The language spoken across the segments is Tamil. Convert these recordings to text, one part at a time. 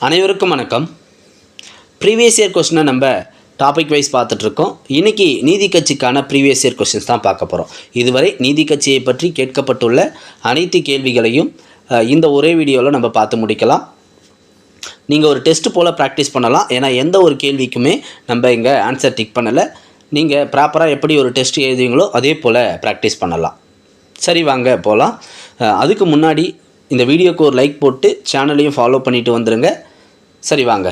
அனைவருக்கும் வணக்கம். ப்ரீவியஸ் இயர் கொஸ்டினை நம்ம டாபிக் வைஸ் பார்த்துட்ருக்கோம். இன்றைக்கி நீதி கட்சிக்கான ப்ரீவியஸ் இயர் கொஸ்டின்ஸ் தான் பார்க்க போகிறோம். இதுவரை நீதி கட்சியை பற்றி கேட்கப்பட்டுள்ள அனைத்து கேள்விகளையும் இந்த ஒரே வீடியோவில் நம்ம பார்த்து முடிக்கலாம். நீங்கள் ஒரு டெஸ்ட் போல் ப்ராக்டிஸ் பண்ணலாம். ஏன்னா எந்த ஒரு கேள்விக்குமே நம்ம இங்கே ஆன்சர் டிக் பண்ணலை. நீங்கள் ப்ராப்பராக எப்படி ஒரு டெஸ்ட் எழுதுவீங்களோ அதே போல் ப்ராக்டிஸ் பண்ணலாம். சரி, வாங்க போகலாம். அதுக்கு முன்னாடி இந்த வீடியோக்கு ஒரு லைக் போட்டு சேனலையும் ஃபாலோ பண்ணிவிட்டு வந்துடுங்க. சரி, வாங்க.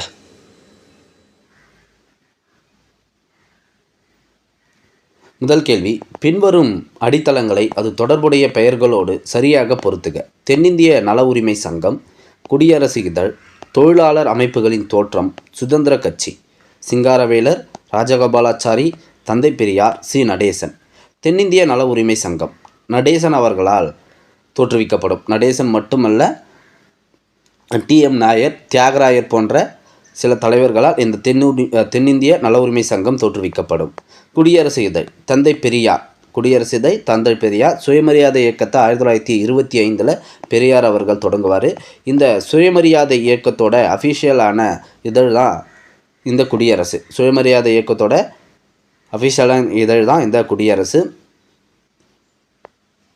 முதல் கேள்வி, பின்வரும் அடித்தளங்களை அது தொடர்புடைய பெயர்களோடு சரியாக பொருத்துக. தென்னிந்திய நல உரிமை சங்கம், குடியரசு இதழ், தொழிலாளர் அமைப்புகளின் தோற்றம், சுதந்திர கட்சி. சிங்காரவேலர், ராஜகோபாலாச்சாரி, தந்தை பெரியார், சி. நடேசன். தென்னிந்திய நல உரிமை சங்கம் நடேசன் அவர்களால் தோற்றுவிக்கப்படும். நடேசன் மட்டுமல்ல, டி.எம். நாயர், தியாகராயர் போன்ற சில தலைவர்களால் இந்த தென்னிந்திய நல உரிமை சங்கம் தோற்றுவிக்கப்படும். குடியரசு இதழ் தந்தை பெரியார். குடியரசு இதழ் தந்தை பெரியார் சுயமரியாதை இயக்கத்தை 1925 பெரியார் அவர்கள் தொடங்குவார். இந்த சுயமரியாதை இயக்கத்தோட அஃபிஷியலான இதழ் தான் இந்த குடியரசு. சுயமரியாதை இயக்கத்தோட அஃபிஷியலான இதழ் தான் இந்த குடியரசு.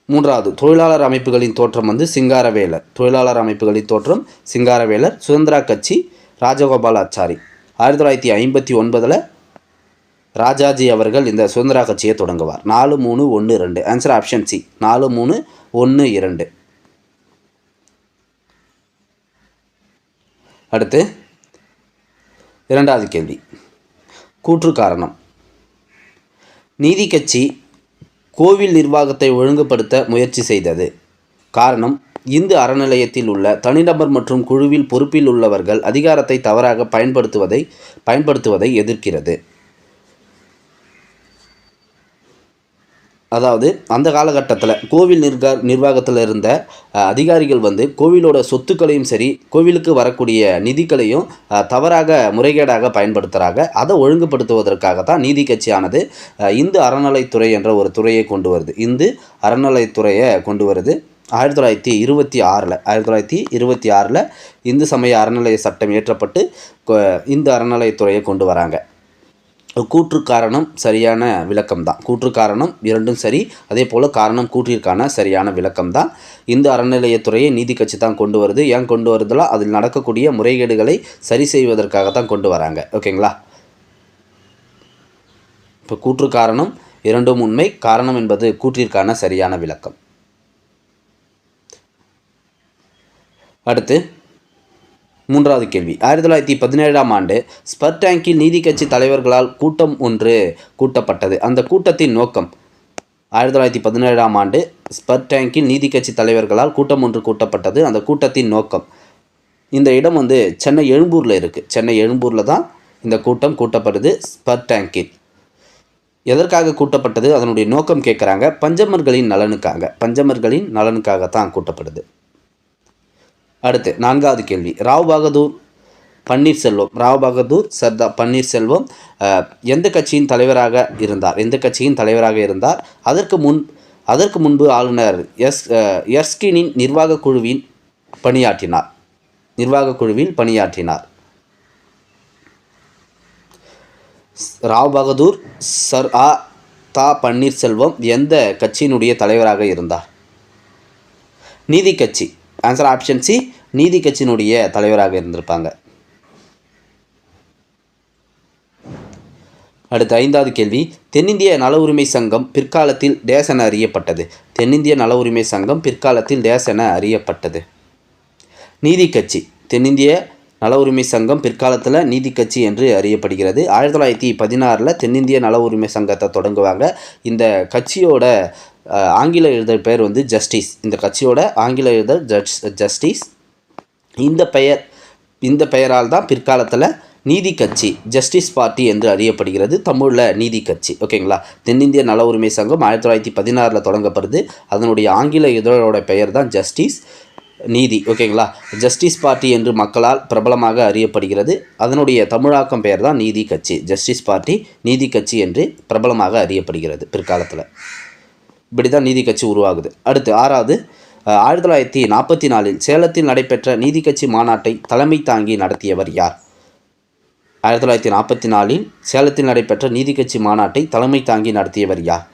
மூன்றாவது, தொழிலாளர் அமைப்புகளின் தோற்றம் சிங்காரவேலர். தொழிலாளர் அமைப்புகளின் தோற்றம் சிங்காரவேலர். சுதந்திர கட்சி ராஜகோபாலாச்சாரி. 1959 ராஜாஜி அவர்கள் இந்த சுதந்திர கட்சியை தொடங்குவார். 4-3-1-2. Answer option C, 4-3-1-2. அடுத்து இரண்டாவது கேள்வி, கூற்று காரணம். நீதி கட்சி கோவில் நிர்வாகத்தை ஒழுங்குபடுத்த முயற்சி செய்தது. காரணம், இந்து அறநிலையத்தில் உள்ள தனிநபர் மற்றும் குழுவில் பொறுப்பில் உள்ளவர்கள் அதிகாரத்தை தவறாக பயன்படுத்துவதை எதிர்க்கிறது. அதாவது அந்த காலகட்டத்தில் கோவில் நிர்வாகத்தில் இருந்த அதிகாரிகள் கோவிலோட சொத்துக்களையும் சரி, கோவிலுக்கு வரக்கூடிய நிதிகளையும் தவறாக முறைகேடாக பயன்படுத்துகிறாங்க. அதை ஒழுங்குபடுத்துவதற்காக தான் நீதி கட்சியானது இந்து அறநிலைத்துறை என்ற ஒரு துறையை கொண்டு வருது. இந்து அறநிலைத்துறையை கொண்டு வருது 1926 இந்து சமய அறநிலைய சட்டம் இயற்றப்பட்டு இந்து அறநிலையத்துறையை கொண்டு வராங்க. கூற்று காரணம் சரியான விளக்கம் தான். கூற்று காரணம் இரண்டும் சரி. அதே போல் காரணம் கூற்றிற்கான சரியான விளக்கம் தான். இந்த அறநிலையத்துறையை நீதி கட்சி தான் கொண்டு வருது. ஏன் கொண்டு வருதுலாம், அதில் நடக்கக்கூடிய முறைகேடுகளை சரி செய்வதற்காக தான் கொண்டு வராங்க. ஓகேங்களா? இப்போ கூற்று காரணம் இரண்டும் உண்மை. காரணம் என்பது கூற்றிற்கான சரியான விளக்கம். அடுத்து மூன்றாவது கேள்வி, 1917 ஸ்பர் டேங்கில் நீதி கட்சி தலைவர்களால் கூட்டம் ஒன்று கூட்டப்பட்டது. அந்த கூட்டத்தின் நோக்கம். 1917 ஸ்பர் டேங்கில் நீதி கட்சி தலைவர்களால் கூட்டம் ஒன்று கூட்டப்பட்டது. அந்த கூட்டத்தின் நோக்கம். இந்த இடம் சென்னை எழும்பூரில் இருக்குது. சென்னை எழும்பூரில் தான் இந்த கூட்டம் கூட்டப்படுது. ஸ்பர் டேங்கில் எதற்காக கூட்டப்பட்டது, அதனுடைய நோக்கம் கேட்குறாங்க. பஞ்சமர்களின் நலனுக்காக தான் கூட்டப்படுது. அடுத்து நான்காவது கேள்வி, ராவ் பகதூர் சர்தார் பன்னீர்செல்வம் எந்த கட்சியின் தலைவராக இருந்தார்? அதற்கு முன்பு ஆளுநர் எர்ஸ்கினின் நிர்வாக குழுவில் பணியாற்றினார். ராவ் பகதூர் பன்னீர்செல்வம் எந்த கட்சியினுடைய தலைவராக இருந்தார்? நீதி கட்சி. ஆன்சர் ஆப்ஷன் சி, நீதி கட்சியினுடைய தலைவராக இருந்திருப்பாங்க. அடுத்த ஐந்தாவது கேள்வி, தென்னிந்திய நல உரிமை சங்கம் பிற்காலத்தில் டேஸ் என அறியப்பட்டது. தென்னிந்திய நல உரிமை சங்கம் பிற்காலத்தில் டேஸ் என அறியப்பட்டது. நீதி கட்சி. தென்னிந்திய நல உரிமை சங்கம் பிற்காலத்தில் நீதி கட்சி என்று அறியப்படுகிறது. 1916 தென்னிந்திய நல உரிமை சங்கத்தை தொடங்குவாங்க. இந்த கட்சியோட ஆங்கில இதழ் பெயர் ஜஸ்டிஸ். இந்த கட்சியோட ஆங்கில இதழ் ஜஸ்டிஸ். இந்த பெயரால் தான் பிற்காலத்தில் நீதி கட்சி, ஜஸ்டிஸ் பார்ட்டி என்று அறியப்படுகிறது. தமிழில் நீதி கட்சி. ஓகேங்களா? தென்னிந்திய நல உரிமை சங்கம் 1916 தொடங்கப்படுது. அதனுடைய ஆங்கில இதழோட பெயர் தான் ஜஸ்டிஸ், நீதி. ஓகேங்களா? ஜஸ்டிஸ் பார்ட்டி என்று மக்களால் பிரபலமாக அறியப்படுகிறது. அதனுடைய தமிழாக்கம் பெயர் தான் நீதி கட்சி. ஜஸ்டிஸ் பார்ட்டி, நீதி கட்சி என்று பிரபலமாக அறியப்படுகிறது பிற்காலத்தில். இப்படி தான் நீதி கட்சி உருவாகுது. அடுத்து ஆறாவது, 1944 சேலத்தில் நடைபெற்ற நீதி கட்சி மாநாட்டை தலைமை தாங்கி நடத்தியவர் யார்? 1944 சேலத்தில் நடைபெற்ற நீதி கட்சி மாநாட்டை தலைமை தாங்கி நடத்தியவர் யார்?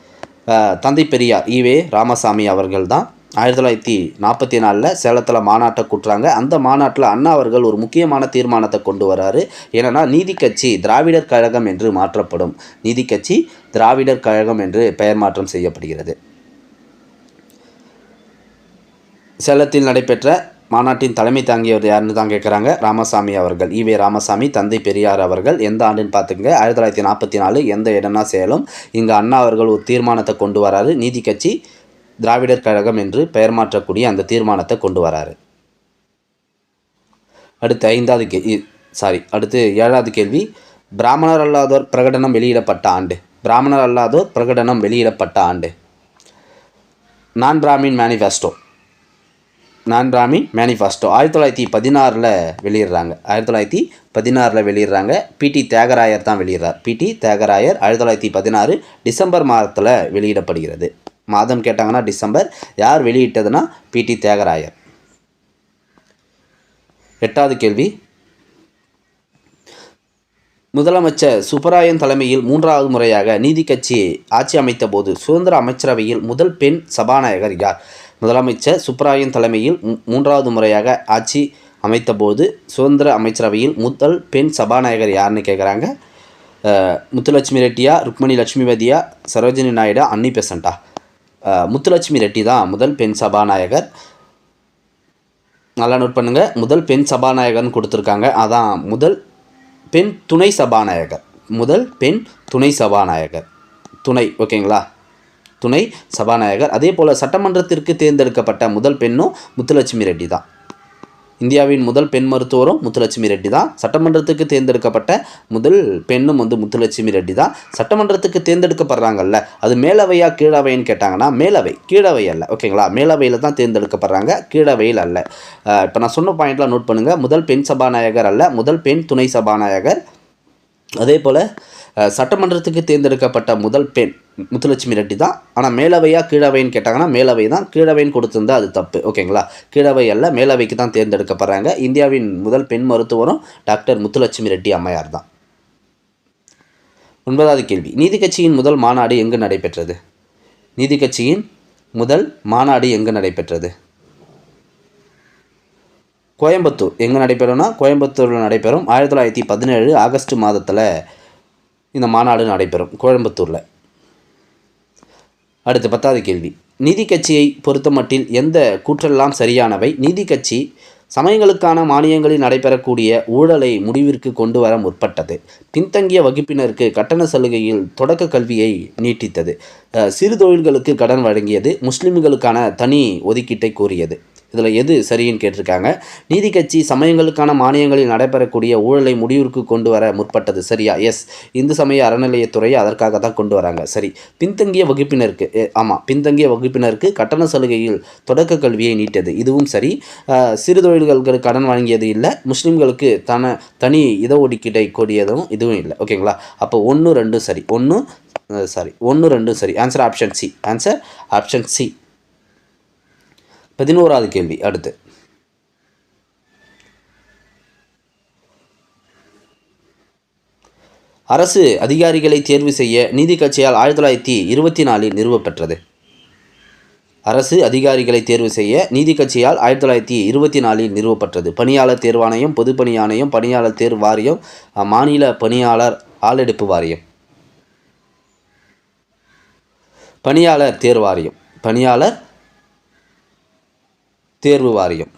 தந்தை பெரியார் ஈவே ராமசாமி அவர்கள் தான் 1944 சேலத்தில் மாநாட்டை கூட்டுறாங்க. அந்த மாநாட்டில் அண்ணா அவர்கள் ஒரு முக்கியமான தீர்மானத்தை கொண்டு வராரு. என்னென்னா, நீதி கட்சி திராவிடர் கழகம் என்று மாற்றப்படும். நீதி கட்சி திராவிடர் கழகம் என்று பெயர் மாற்றம் செய்யப்படுகிறது. சேலத்தில் நடைபெற்ற மாநாட்டின் தலைமை தாங்கியவர் யாருன்னு தான் கேட்குறாங்க. ராமசாமி அவர்கள், ஈவே ராமசாமி, தந்தை பெரியார் அவர்கள். எந்த ஆண்டுன்னு பார்த்துக்கங்க, 1944. எந்த இடம்னா சேலம். இங்கே அண்ணா அவர்கள் ஒரு தீர்மானத்தை கொண்டு வராரு. நீதி கட்சி திராவிடர் கழகம் என்று பெயர் மாற்றக்கூடிய அந்த தீர்மானத்தை கொண்டு வராரு. அடுத்து 7வது கேள்வி. பிராமணர் அல்லாதோர் பிரகடனம் வெளியிடப்பட்ட ஆண்டு. பிராமணர் அல்லாதோர் பிரகடனம் வெளியிடப்பட்ட ஆண்டு. நான் பிராமின் மேனிஃபெஸ்டோ. 1916 வெளியிடுறாங்க. 1916 வெளியிடுறாங்க. பிடி தியாகராயர் தான் வெளியிடுறார். பிடி தியாகராயர் 1916 டிசம்பர் மாதத்தில் வெளியிடப்படுகிறது. மாதம் கேட்டாங்கன்னா டிசம்பர். யார் வெளியிட்டதுன்னா பிடி தியாகராயர். 8வது கேள்வி. முதலமைச்சர் சுப்பராயன் தலைமையில் 3வது முறையாக நீதி கட்சி ஆட்சி அமைத்த போது சுதந்திர அமைச்சரவையில் முதல் பெண் சபாநாயகர் யார்? முதலமைச்சர் சுப்பராயன் தலைமையில் 3வது முறையாக ஆட்சி அமைத்த போது சுதந்திர அமைச்சரவையில் முதல் பெண் சபாநாயகர் யாருன்னு கேட்குறாங்க. முத்துலட்சுமி ரெட்டியா, ருக்மணி லட்சுமிபதியா, சரோஜினி நாயுடா, அன்னி பெசண்டா? முத்துலட்சுமி ரெட்டி தான் முதல் பெண் சபாநாயகர். நல்லா நோட் பண்ணுங்கள். முதல் பெண் சபாநாயகர்னு கொடுத்துருக்காங்க. அதான் முதல் பெண் துணை சபாநாயகர். முதல் பெண் துணை சபாநாயகர். துணை, ஓகேங்களா? துணை சபாநாயகர். அதே போல் சட்டமன்றத்திற்கு தேர்ந்தெடுக்கப்பட்ட முதல் பெண்ணும் முத்துலட்சுமி ரெட்டி தான். இந்தியாவின் முதல் பெண் மருத்துவரும் முத்துலட்சுமி ரெட்டி தான். சட்டமன்றத்துக்கு தேர்ந்தெடுக்கப்பட்ட முதல் பெண்ணும் முத்துலட்சுமி ரெட்டி தான். சட்டமன்றத்துக்கு தேர்ந்தெடுக்கப்படுறாங்கல்ல, அது மேலவையா கீழவைன்னு கேட்டாங்கன்னா மேலவை, கீழவை அல்ல. ஓகேங்களா? மேலவையில் தான் தேர்ந்தெடுக்கப்படுறாங்க, கீழவையில் அல்ல. இப்போ நான் சொன்ன பாயிண்ட்லாம் நோட் பண்ணுங்கள். முதல் பெண் சபாநாயகர் அல்ல, முதல் பெண் துணை சபாநாயகர். அதே போல் சட்டமன்றத்துக்கு தேர்ந்தெடுக்கப்பட்ட முதல் பெண் முத்துலட்சுமி ரெட்டி தான். ஆனால் மேலவையா கீழவைன்னு கேட்டாங்கன்னா மேலவை தான். கீழவைன்னு கொடுத்துருந்தா அது தப்பு. ஓகேங்களா? கீழவை அல்ல, மேலவைக்கு தான் தேர்ந்தெடுக்கப்படுறாங்க. இந்தியாவின் முதல் பெண் மருத்துவரும் டாக்டர் முத்துலட்சுமி ரெட்டி அம்மையார் தான். 9வது கேள்வி. நீதி கட்சியின் முதல் மாநாடு எங்கு நடைபெற்றது? நீதி கட்சியின் முதல் மாநாடு எங்கு நடைபெற்றது? கோயம்புத்தூர். எங்கே நடைபெறும்னா கோயம்புத்தூரில் நடைபெறும். 1917 ஆகஸ்ட் மாதத்தில் இந்த மாநாடு நடைபெறும் கோயம்புத்தூரில். அடுத்து 10வது கேள்வி. நீதி கட்சியை பொறுத்தமட்டில் எந்த கூற்றெல்லாம் சரியானவை? நீதி கட்சி சமயங்களுக்கான மானியங்களில் நடைபெறக்கூடிய ஊழலை முடிவிற்கு கொண்டு வர முற்பட்டது. பின்தங்கிய வகுப்பினருக்கு கட்டண சலுகையில் தொடக்க கல்வியை நீட்டித்தது. சிறு தொழில்களுக்கு கடன் வழங்கியது. முஸ்லிம்களுக்கான தனி ஒதுக்கீட்டை கோரியது. இதில் எது சரின்னு கேட்டிருக்காங்க. நீதி கட்சி சமயங்களுக்கான மானியங்களில் நடைபெறக்கூடிய ஊழலை முடிவிற்கு கொண்டு வர முற்பட்டது. சரியா? எஸ். இந்து சமய அறநிலையத்துறையை அதற்காக தான் கொண்டு வராங்க. சரி. பின்தங்கிய வகுப்பினருக்கு, ஆமாம், பின்தங்கிய வகுப்பினருக்கு கட்டண சலுகையில் தொடக்க கல்வியை நீட்டது. இதுவும் சரி. சிறு தொழில்களுக்கு கடன் வழங்கியது இல்லை. முஸ்லீம்களுக்கு தனி இடஒதுக்கீட்டை கோரியதும் இதுவும் இல்லை. ஓகேங்களா? அப்போ 1, 2 சரி. 1, 2 சரி. Answer option C. Answer option C. 11வது கேள்வி. அடுத்து அரசு அதிகாரிகளை தேர்வு செய்ய நீதி கட்சியால் 1924 நிறுவப்பெற்றது. அரசு அதிகாரிகளை தேர்வு செய்ய நீதி கட்சியால் 1924 நிறுவப்பட்டது. பணியாளர் தேர்வாணையம், பொதுப்பணி ஆணையம், பணியாளர் தேர்வு வாரியம், மாநில பணியாளர் ஆளெடுப்பு வாரியம். பணியாளர் தேர்வு வாரியம். பணியாளர் தேர்வு வாரியம்.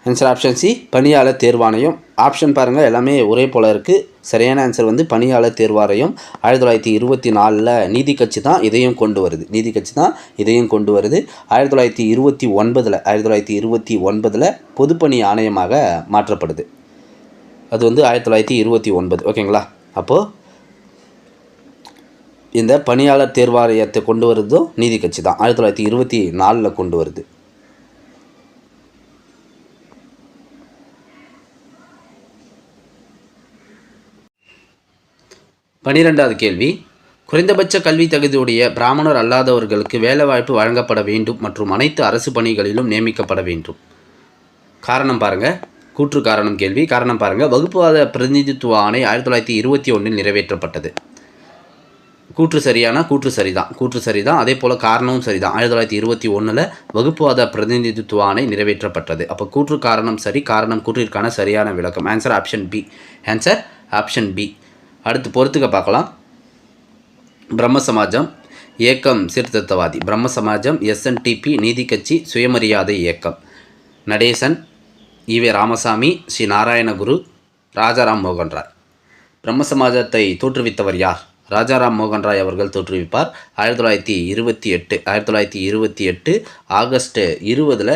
Answer option C. பணியாளர் தேர்வாணையம். ஆப்ஷன் பாருங்கள், எல்லாமே ஒரே போல் இருக்குது. சரியான ஆன்சர் பணியாளர் தேர்வாணையம். 1924 நீதி கட்சி தான் இதையும் கொண்டு வருது. நீதி கட்சி தான் இதையும் கொண்டு வருது. 1929 பொதுப்பணி ஆணையமாக மாற்றப்படுது. அது 1929. ஓகேங்களா? அப்போது இந்த பணியாளர் தேர்வாணையத்தை கொண்டு வருதும் நீதி கட்சி தான். 1924 கொண்டு வருது. 12வது கேள்வி, குறைந்தபட்ச கல்வி தகுதியுடைய பிராமணர் அல்லாதவர்களுக்கு வேலைவாய்ப்பு வழங்கப்பட வேண்டும் மற்றும் அனைத்து அரசு பணிகளிலும் நியமிக்கப்பட வேண்டும். காரணம் பாருங்கள், கூற்று காரணம் கேள்வி. காரணம் பாருங்கள், வகுப்புவாத பிரதிநிதித்துவ ஆணை 1921 நிறைவேற்றப்பட்டது. கூற்று சரியான கூற்று சரிதான். அதே போல் காரணமும் சரிதான். 1921 வகுப்புவாத பிரதிநிதித்துவ ஆணை நிறைவேற்றப்பட்டது. அப்போ கூற்று காரணம் சரி, காரணம் கூற்றிற்கான சரியான விளக்கம். Answer option B. அடுத்து பொறுத்துக்க பார்க்கலாம். பிரம்ம சமாஜம் இயக்கம் சீர்திருத்தவாதி. பிரம்ம சமாஜம், SNTP நீதி கட்சி, சுயமரியாதை இயக்கம். நடேசன், ஈவே ராமசாமி, ஸ்ரீ நாராயணகுரு, ராஜாராம் மோகன் ராய். பிரம்ம சமாஜத்தை தோற்றுவித்தவர் யார்? ராஜாராம் மோகன் ராய் அவர்கள் தோற்றுவிப்பார். 1928 ஆகஸ்ட் 20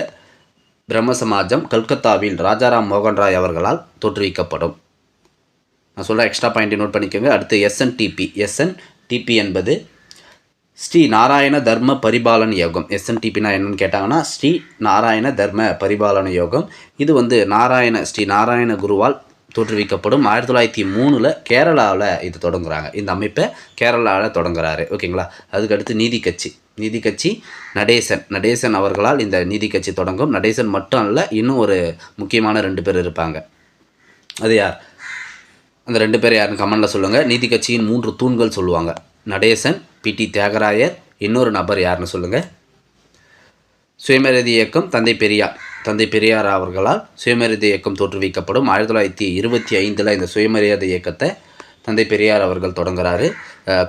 பிரம்ம சமாஜம் கல்கத்தாவில் ராஜாராம் மோகன் ராய் அவர்களால் தோற்றுவிக்கப்படும். நான் சொல்ல எக்ஸ்ட்ரா பாயிண்ட் நோட் பண்ணிக்கோங்க. அடுத்து SNTP என்பது ஸ்ரீ நாராயண தர்ம பரிபாலன யோகம். SNTPனா என்னன்னு கேட்டாங்கன்னா ஸ்ரீ நாராயண தர்ம பரிபாலன யோகம். இது ஸ்ரீ நாராயண குருவால் தோற்றுவிக்கப்படும். 1903 கேரளாவில் இது தொடங்குறாங்க. இந்த அமைப்பை கேரளாவில் தொடங்குறாரு. ஓகேங்களா. அதுக்கடுத்து நீதி கட்சி நடேசன் அவர்களால் இந்த நீதி கட்சி தொடங்கும். நடேசன் மட்டும் அல்ல, இன்னும் ஒரு முக்கியமான 2 பேர் இருப்பாங்க. அது யார்? அந்த 2 பேர் யாருன்னு கமெண்டில் சொல்லுங்கள். நீதி கட்சியின் 3 தூண்கள் சொல்லுவாங்க. நடேசன், PT தியாகராயர், இன்னொரு நபர் யாருன்னு சொல்லுங்கள். சுயமரியாதை இயக்கம் தந்தை பெரியார் அவர்களால் சுயமரியாதை இயக்கம் தோற்றுவிக்கப்படும். 1925 இந்த சுயமரியாதை இயக்கத்தை தந்தை பெரியார் அவர்கள் தொடங்குறாரு.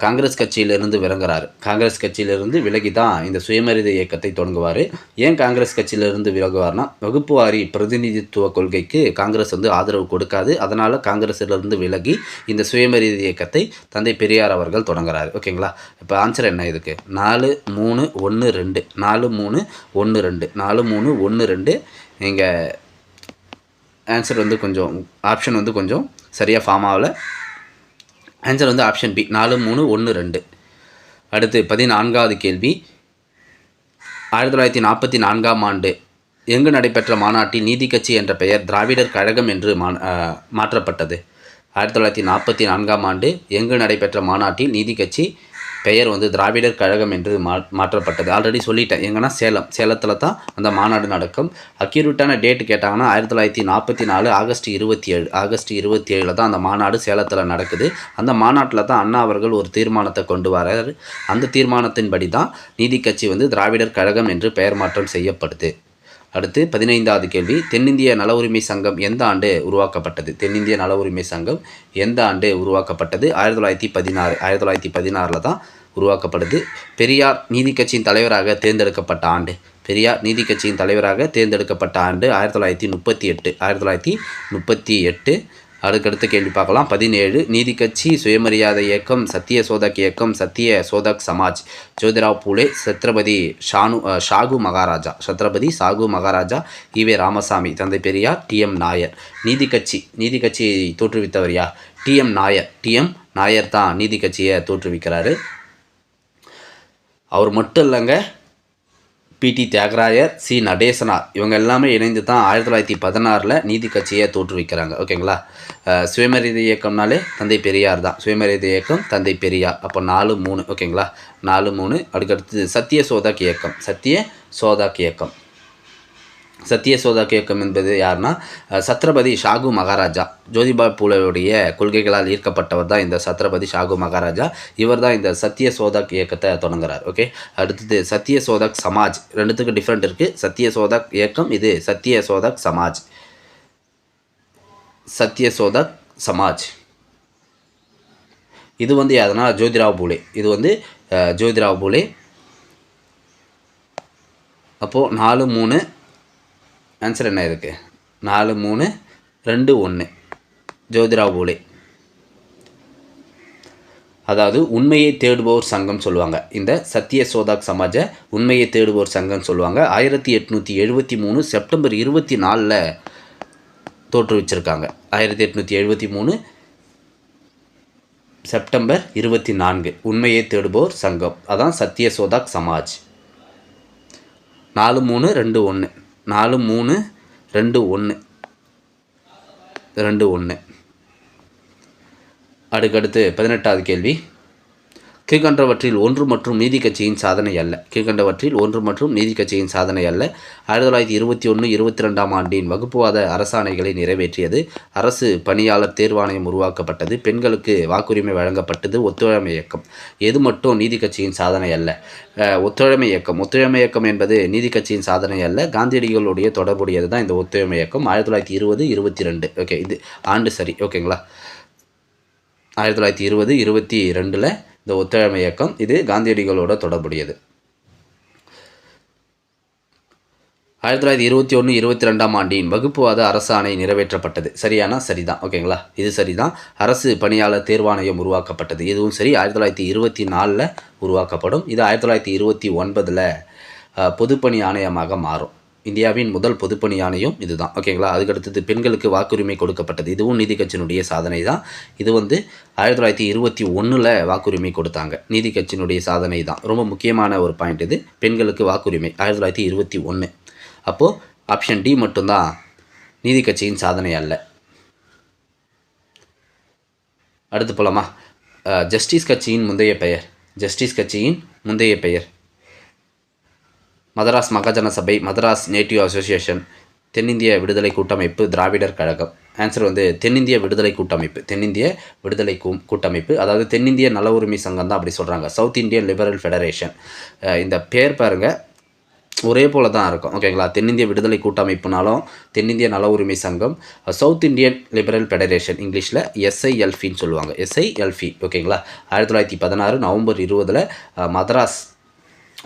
காங்கிரஸ் கட்சியிலிருந்து விலகி தான் இந்த சுயமரியாதை இயக்கத்தை தொடங்குவார். ஏன் காங்கிரஸ் கட்சியிலிருந்து விலகுவார்னா, வகுப்புவாரி பிரதிநிதித்துவ கொள்கைக்கு காங்கிரஸ் ஆதரவு கொடுக்காது. அதனால் காங்கிரஸிலிருந்து விலகி இந்த சுயமரியாதை இயக்கத்தை தந்தை பெரியார் அவர்கள் தொடங்குறாரு. ஓகேங்களா. இப்போ ஆன்சர் என்ன இதுக்கு? 4-3-1-2 4-3-1-2 நீங்கள் ஆன்சர் கொஞ்சம் ஆப்ஷன் கொஞ்சம் சரியாக ஃபார்ம் ஆகலை. Answer option B, 4-3-1-2. அடுத்து 14வது கேள்வி. 1944 ஆண்டு எங்கு நடைபெற்ற மாநாட்டில் நீதி கட்சி என்ற பெயர் திராவிடர் கழகம் என்று மாற்றப்பட்டது? 1944 ஆண்டு எங்கு நடைபெற்ற மாநாட்டில் நீதி கட்சி பெயர் திராவிடர் கழகம் என்று மாற்றப்பட்டது. ஆல்ரெடி சொல்லிட்டேன். எங்கன்னா சேலத்தில் தான் அந்த மாநாடு நடக்கும். அக்யூரேட்டான டேட்டு கேட்டாங்கன்னா 1944 ஆகஸ்ட் 27 தான் அந்த மாநாடு சேலத்தில் நடக்குது. அந்த மாநாட்டில் தான் அண்ணா அவர்கள் ஒரு தீர்மானத்தை கொண்டு வரார். அந்த தீர்மானத்தின்படி தான் நீதி கட்சி திராவிடர் கழகம் என்று பெயர் மாற்றம் செய்யப்படுது. அடுத்து 15வது கேள்வி. தென்னிந்திய நல உரிமை சங்கம் எந்த ஆண்டு உருவாக்கப்பட்டது? 1916 தான் உருவாக்கப்படுது. பெரியார் நீதி கட்சியின் தலைவராக தேர்ந்தெடுக்கப்பட்ட ஆண்டு 1938. அடுத்த கேள்வி பார்க்கலாம். 17 நீதி கட்சி, சுயமரியாதை இயக்கம், சத்திய சோதக் சமாஜ், ஜோதிராவ் பூலே, சத்ரபதி ஷாகு மகாராஜா, ஈவே ராமசாமி, தந்தை பெரியார், TM நாயர். நீதி கட்சியை தோற்றுவித்தவர் யார்? TM நாயர் தான் நீதி கட்சியை தோற்றுவிக்கிறாரு. அவர் மட்டும் இல்லைங்க, PT தியாகராயர், C நடேசனார், இவங்க எல்லாமே இணைந்து தான் 1916 நீதி கட்சியை தோற்றுவிக்கிறாங்க. ஓகேங்களா. சுயமரியாதை இயக்கம்னாலே தந்தை பெரியார் தான். சுயமரியாதை இயக்கம் தந்தை பெரியார். அப்போ 4-3. ஓகேங்களா. 4-3. அதுக்கடுத்து சத்திய சோதக் இயக்கம் என்பது யாருன்னா சத்ரபதி ஷாகு மகாராஜா. ஜோதிபா பூலேவுடைய கொள்கைகளால் ஈர்க்கப்பட்டவர் தான் இந்த சத்ரபதி ஷாகு மகாராஜா. இவர் தான் இந்த சத்திய சோதக் இயக்கத்தை தொடங்குறார். ஓகே. அடுத்தது சத்திய சோதக் சமாஜ். ரெண்டுத்துக்கு டிஃப்ரெண்ட் இருக்குது. சத்திய சோதக் இயக்கம், இது சத்திய சோதக் சமாஜ். இது யாருன்னா ஜோதிராவ் பூலே. ஜோதிராவ் பூலே. அப்போது 4-3. ஆன்சர் என்ன இருக்குது? 4-3-2-1 ஜோதிராவ் பூலே. அதாவது உண்மையை தேடுபவர் சங்கம் சொல்லுவாங்க. இந்த சத்திய சோதக் சமாஜை உண்மையை தேடுபவர் சங்கம் சொல்லுவாங்க. 1873 செப்டம்பர் 24 தோற்றுவிச்சிருக்காங்க. 1873 செப்டம்பர் 24 உண்மையை தேடுபவர் சங்கம். அதான் சத்திய சோதக் சமாஜ். 4-3-2-1 4-3-2-1. அடுத்தடுத்து 18வது கேள்வி, கீழ்கண்டவற்றில் ஒன்று மற்றும் நீதி கட்சியின் சாதனை அல்ல. கீழ்கண்டவற்றில் ஒன்று மற்றும் நீதி கட்சியின் சாதனை அல்ல. 1921-22ஆம் ஆண்டின் வகுப்புவாத அரசாணைகளை நிறைவேற்றியது. அரசு பணியாளர் தேர்வாணையம் உருவாக்கப்பட்டது. பெண்களுக்கு வாக்குரிமை வழங்கப்பட்டது. ஒத்துழைமை இயக்கம். எது மட்டும் நீதி கட்சியின் சாதனை அல்ல? ஒத்துழைமை இயக்கம். ஒத்துழைமை இயக்கம் என்பது நீதி கட்சியின் சாதனை அல்ல. காந்தியடிகளுடைய தொடர்புடையது தான் இந்த ஒத்துழைமை இயக்கம். 1920-22. ஓகே, இது ஆண்டு சரி. ஓகேங்களா, 1920-22 இந்த ஒத்துழைமை இயக்கம் இது காந்தியடிகளோட தொடர்புடையது. 1921-22ஆம் ஆண்டின் வகுப்புவாத அரசாணை நிறைவேற்றப்பட்டது. சரியானா? சரிதான். ஓகேங்களா, இது சரிதான். அரசு பணியாளர் தேர்வாணையம் உருவாக்கப்பட்டது. இதுவும் சரி. 1924 உருவாக்கப்படும். இது 1929 பொதுப்பணி ஆணையமாக மாறும். இந்தியாவின் முதல் பொதுப்பணி ஆணையம் இதுதான். ஓகேங்களா, அதுக்கடுத்தது பெண்களுக்கு வாக்குரிமை கொடுக்கப்பட்டது. இதுவும் நீதி கட்சியினுடைய சாதனை தான். இது 1921 வாக்குரிமை கொடுத்தாங்க. நீதி கட்சியினுடைய சாதனை தான். ரொம்ப முக்கியமான ஒரு பாயிண்ட் இது. பெண்களுக்கு வாக்குரிமை 1921. அப்போது ஆப்ஷன் டி மட்டும்தான் நீதி கட்சியின் சாதனை அல்ல. அடுத்து போலாமா? ஜஸ்டிஸ் கட்சியின் முந்தைய பெயர். ஜஸ்டிஸ் கட்சியின் முந்தைய பெயர் மதராஸ் மகாஜன சபை, மதராஸ் நேட்டிவ் அசோசியேஷன், தென்னிந்திய விடுதலை கூட்டமைப்பு, திராவிடர் கழகம். ஆன்சர் தென்னிந்திய விடுதலை கூட்டமைப்பு. தென்னிந்திய விடுதலை கூட்டமைப்பு, அதாவது தென்னிந்திய நல உரிமை சங்கம் தான் அப்படி சொல்கிறாங்க. South Indian liberal federation. இந்த பேர் பாருங்கள், ஒரே போல தான் இருக்கும். ஓகேங்களா, தென்னிந்திய விடுதலை கூட்டமைப்புனாலும் தென்னிந்திய நல உரிமை சங்கம், சவுத் இந்தியன் லிபரல் ஃபெடரேஷன் இங்கிலீஷில் SILFன்னு சொல்லுவாங்க. SILF. ஓகேங்களா, 1916 நவம்பர் 20 மதராஸ்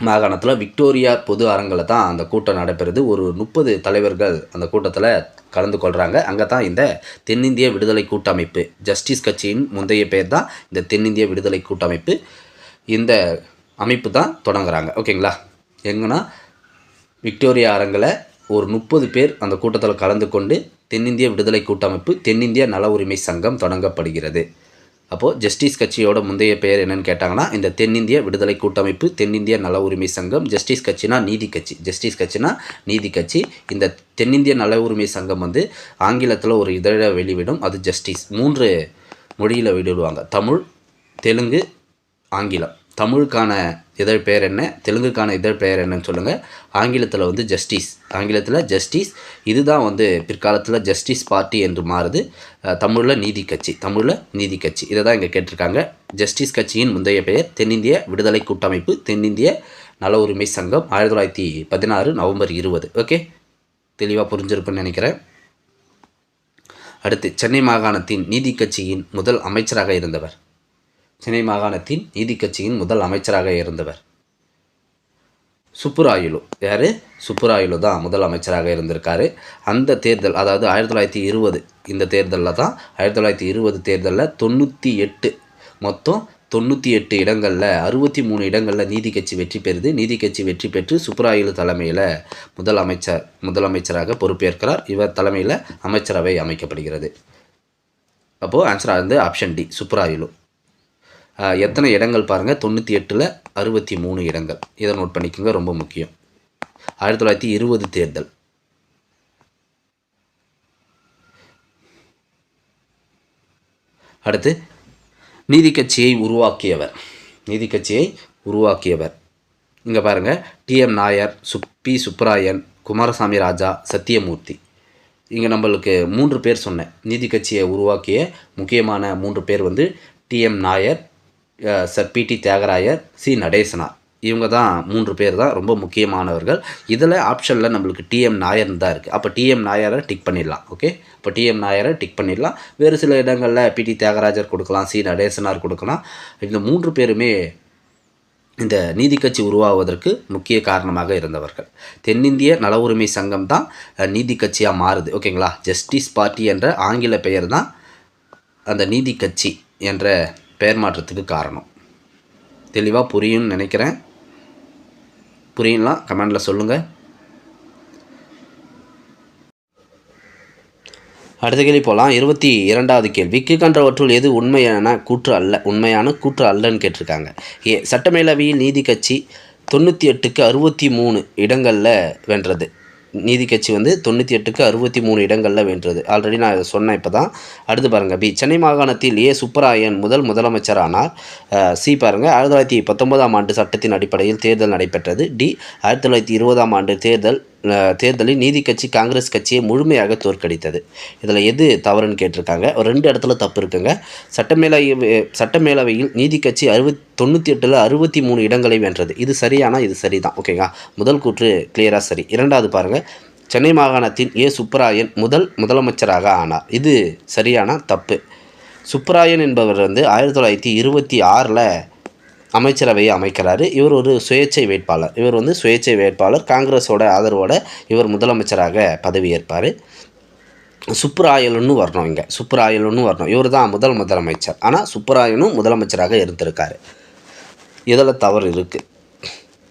மாகாணத்தில் விக்டோரியா பொது அரங்கில் தான் அந்த கூட்டம் நடைபெறுது. ஒரு 30 தலைவர்கள் அந்த கூட்டத்தில் கலந்து கொள்கிறாங்க. அங்கே தான் இந்த தென்னிந்திய விடுதலை கூட்டமைப்பு, ஜஸ்டிஸ் கட்சியின் முந்தைய பேர் தான் இந்த தென்னிந்திய விடுதலை கூட்டமைப்பு. இந்த அமைப்பு தான் தொடங்குறாங்க. ஓகேங்களா, எங்கன்னா விக்டோரியா அரங்கில் ஒரு 30 பேர் அந்த கூட்டத்தில் கலந்து கொண்டு தென்னிந்திய விடுதலை கூட்டமைப்பு, தென்னிந்திய நல உரிமை சங்கம் தொடங்கப்படுகிறது. அப்போது ஜஸ்டிஸ் கட்சியோட முந்தைய பெயர் என்னென்னு கேட்டாங்கன்னா இந்த தென்னிந்திய விடுதலை கூட்டமைப்பு, தென்னிந்திய நல உரிமை சங்கம். ஜஸ்டிஸ் கட்சினா நீதி கட்சி. ஜஸ்டிஸ் கட்சினா நீதி கட்சி. இந்த தென்னிந்திய நல உரிமை சங்கம் ஆங்கிலத்தில் ஒரு இதழை வெளிவிடும். அது ஜஸ்டிஸ். 3 மொழியில் வெளியிடுவாங்க: தமிழ், தெலுங்கு, ஆங்கிலம். தமிழுக்கான இதழ் பெயர் என்ன, தெலுங்குக்கான இதழ் பெயர் என்னன்னு சொல்லுங்கள். ஆங்கிலத்தில் ஜஸ்டிஸ். ஆங்கிலத்தில் ஜஸ்டிஸ். இதுதான் பிற்காலத்தில் ஜஸ்டிஸ் பார்ட்டி என்று மாறுது. தமிழில் நீதி கட்சி. தமிழில் நீதி கட்சி. இதை தான் இங்கே கேட்டிருக்காங்க. ஜஸ்டிஸ் கட்சியின் முந்தைய பெயர் தென்னிந்திய விடுதலை கூட்டமைப்பு, தென்னிந்திய நல உரிமை சங்கம். 1916 நவம்பர் 20. ஓகே, தெளிவாக புரிஞ்சிருக்குன்னு நினைக்கிறேன். அடுத்து, சென்னை மாகாணத்தின் நீதி கட்சியின் முதல் அமைச்சராக இருந்தவர். சென்னை மாகாணத்தின் நீதி கட்சியின் முதல் அமைச்சராக இருந்தவர் சுப்புராயலு. யார்? சுப்புராயலு தான் முதல் அமைச்சராக இருந்திருக்காரு. அந்த தேர்தல், அதாவது 1920 இந்த தேர்தலில் தான் 1920 தேர்தலில் 98 மொத்தம் 98 இடங்களில் 63 இடங்களில் நீதி கட்சி வெற்றி பெறுது. நீதி கட்சி வெற்றி பெற்று சுப்புராயலு தலைமையில் முதலமைச்சராக பொறுப்பேற்கிறார். இவர் தலைமையில் அமைச்சரவை அமைக்கப்படுகிறது. அப்போது ஆன்சராக ஆப்ஷன் டி, சுப்புராயலு. எத்தனை இடங்கள் பாருங்கள், 98ல் 63 இடங்கள். இதை நோட் பண்ணிக்கோங்க, ரொம்ப முக்கியம். 1920 தேர்தல். அடுத்து, நீதி கட்சியை உருவாக்கியவர். நீதி கட்சியை உருவாக்கியவர் இங்கே பாருங்கள்: TM நாயர், பி சுப்பராயன், குமாரசாமி ராஜா, சத்தியமூர்த்தி. இங்கே நம்மளுக்கு 3 பேர் சொன்னேன். நீதி கட்சியை உருவாக்கிய முக்கியமான 3 பேர் TM Nair, sir PT Thyagarayar, C Natesanar. இவங்க தான் 3 பேர் தான் ரொம்ப முக்கியமானவர்கள். இதில் ஆப்ஷனில் நம்மளுக்கு TM நாயர் தான் இருக்குது. அப்போ TM நாயரை டிக் பண்ணிடலாம். ஓகே, இப்போ TM நாயரை டிக் பண்ணிடலாம். வேறு சில இடங்களில் PT தியாகராஜர் கொடுக்கலாம், சி நடேசனார் கொடுக்கலாம். இந்த 3 பேருமே இந்த நீதி கட்சி உருவாவதற்கு முக்கிய காரணமாக இருந்தவர்கள். தென்னிந்திய நல உரிமை சங்கம் தான் நீதி கட்சியாக மாறுது. ஓகேங்களா, ஜஸ்டிஸ் பார்ட்டி என்ற ஆங்கில பெயர் தான் அந்த நீதி கட்சி என்ற பெயர் மாற்றத்துக்கு காரணம். தெளிவாக புரியும்னு நினைக்கிறேன். புரியலாம் கமெண்டில் சொல்லுங்கள். அடுத்த கேள்வி போகலாம். 22வது கேள்வி, கீழ்கண்டவற்றுள் எது உண்மையான கூற்று அல்லன்னு கேட்டிருக்காங்க. சட்டமேலவையில் நீதி கட்சி 98க்கு 63 இடங்களில் வென்றது. நீதி கட்சி வந்து 98க்கு 63 இடங்களில் வென்றது. ஆல்ரெடி நான் இதை சொன்னேன் இப்போ தான். அடுத்து பாருங்கள் பி, சென்னை மாகாணத்தில் சுப்பராயன் முதலமைச்சர் ஆனார். சி பாருங்கள், 1919ஆம் ஆண்டு சட்டத்தின் அடிப்படையில் தேர்தல் நடைபெற்றது. டி, 1920ஆம் ஆண்டு தேர்தலில் நீதி கட்சி காங்கிரஸ் கட்சியை முழுமையாக தோற்கடித்தது. இதில் எது தவறுன்னு கேட்டிருக்காங்க. ஒரு 2 இடத்துல தப்பு இருக்குங்க. சட்டமேலவையில் நீதி கட்சி 98ல் 63 இடங்களை வென்றது. இது சரியானா? இது சரிதான். ஓகேங்களா, முதல் கூற்று கிளியராக சரி. இரண்டாவது பாருங்கள், சென்னை மாகாணத்தின் சுப்பராயன் முதலமைச்சராக ஆனார். இது சரியானா? தப்பு. சுப்பராயன் என்பவர் வந்து 1926ல் அமைச்சரவையை அமைக்கிறாரு. இவர் ஒரு சுயேட்சை வேட்பாளர். காங்கிரஸோட ஆதரவோட இவர் முதலமைச்சராக பதவியேற்பார். சுப்புராயலுன்னு வரணும். இவர் தான் முதலமைச்சர். ஆனால் சுப்புராயனும் முதலமைச்சராக இருந்திருக்காரு. இதில் தவறு இருக்குது.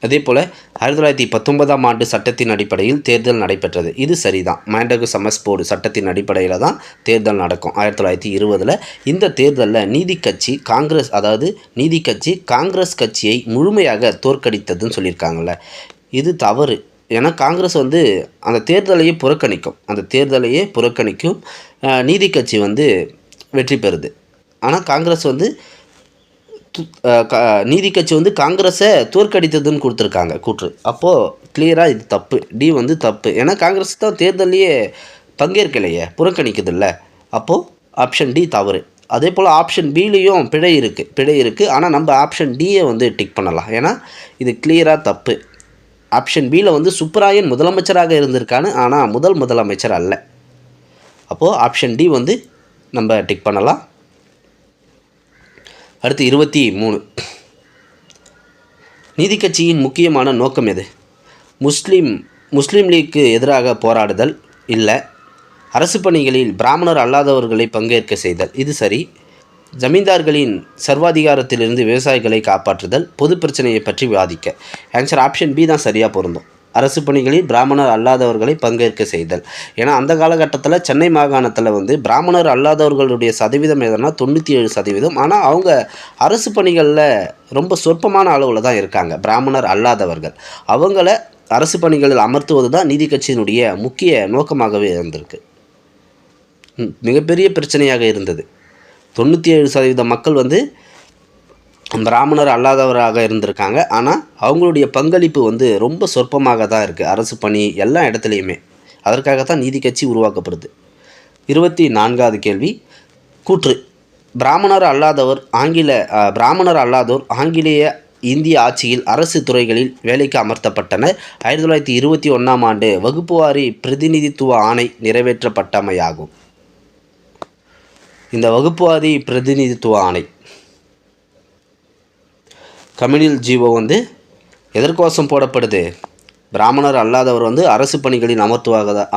அதே போல் 1919ஆம் ஆண்டு சட்டத்தின் அடிப்படையில் தேர்தல் நடைபெற்றது. இது சரிதான். மேண்டகு சமஸ் போர்டு சட்டத்தின் அடிப்படையில் தான் தேர்தல் நடக்கும் 1920. இந்த தேர்தலில் நீதி கட்சி காங்கிரஸ் கட்சியை முழுமையாக தோற்கடித்ததுன்னு சொல்லியிருக்காங்கள்ல, இது தவறு. ஏன்னா காங்கிரஸ் வந்து அந்த தேர்தலையே புறக்கணிக்கும். நீதி கட்சி வந்து வெற்றி பெறுது. ஆனால் காங்கிரஸ் வந்து நீதி கட்சி வந்து காங்கிரஸை தோற்கடித்ததுன்னு கொடுத்துருக்காங்க கூற்று. அப்போது கிளியராக இது தப்பு. டி வந்து தப்பு. ஏன்னா காங்கிரஸ் தான் தேர்தலையே பங்கேற்கலையே, புறக்கணிக்குது இல்லை. அப்போது ஆப்ஷன் டி தவறு. அதே போல் ஆப்ஷன் பிலையும் பிழை இருக்குது. ஆனால் நம்ம ஆப்ஷன் டியை வந்து டிக் பண்ணலாம். ஏன்னா இது கிளியராக தப்பு. ஆப்ஷன் பியில் வந்து சுப்பராயன் முதலமைச்சராக இருந்திருக்கான்னு, ஆனால் முதலமைச்சர் அல்ல. அப்போது ஆப்ஷன் டி வந்து நம்ம டிக் பண்ணலாம். அடுத்து 23, நீதி கட்சியின் முக்கியமான நோக்கம் எது? முஸ்லீம் லீக்கு எதிராக போராடுதல் இல்லை. அரசு பணிகளில் பிராமணர் அல்லாதவர்களை பங்கேற்க செய்தல். இது சரி. ஜமீன்தார்களின் சர்வாதிகாரத்திலிருந்து விவசாயிகளை காப்பாற்றுதல். பொது பிரச்சனையை பற்றி விவாதிக்க. ஆன்சர் ஆப்ஷன் பி தான் சரியாக பொருந்தும். அரசு பணிகளில் பிராமணர் அல்லாதவர்களை பங்கேற்க செய்தல். ஏன்னா அந்த காலகட்டத்தில் சென்னை மாகாணத்தில் வந்து பிராமணர் அல்லாதவர்களுடைய சதவீதம் எதுனா 97%. ஆனால் அவங்க அரசு பணிகளில் ரொம்ப சொற்பமான அளவில் தான் இருக்காங்க. பிராமணர் அல்லாதவர்கள் அவங்கள அரசு பணிகளில் அமர்த்துவது தான் நீதி கட்சியினுடைய முக்கிய நோக்கமாகவே இருந்திருக்கு. மிகப்பெரிய பிரச்சனையாக இருந்தது. 97% மக்கள் வந்து பிராமணர் அல்லாதவராக இருந்திருக்காங்க. ஆனால் அவங்களுடைய பங்களிப்பு வந்து ரொம்ப சொற்பமாக தான் இருக்குது அரசு பணி எல்லா இடத்துலையுமே. அதற்காகத்தான் நீதி கட்சி உருவாக்கப்படுது. 24வது கேள்வி, கூற்று. பிராமணர் அல்லாதோர் ஆங்கிலேய இந்திய ஆட்சியில் அரசு துறைகளில் வேலைக்கு அமர்த்தப்பட்டனர். 1921ஆம் ஆண்டு வகுப்புவாரி பிரதிநிதித்துவ ஆணை நிறைவேற்றப்பட்டமையாகும். இந்த வகுப்புவாரி பிரதிநிதித்துவ ஆணை கம்யூனல் ஜீவோ வந்து எதற்கோசம் போடப்படுது? பிராமணர் அல்லாதவர் வந்து அரசு பணிகளில்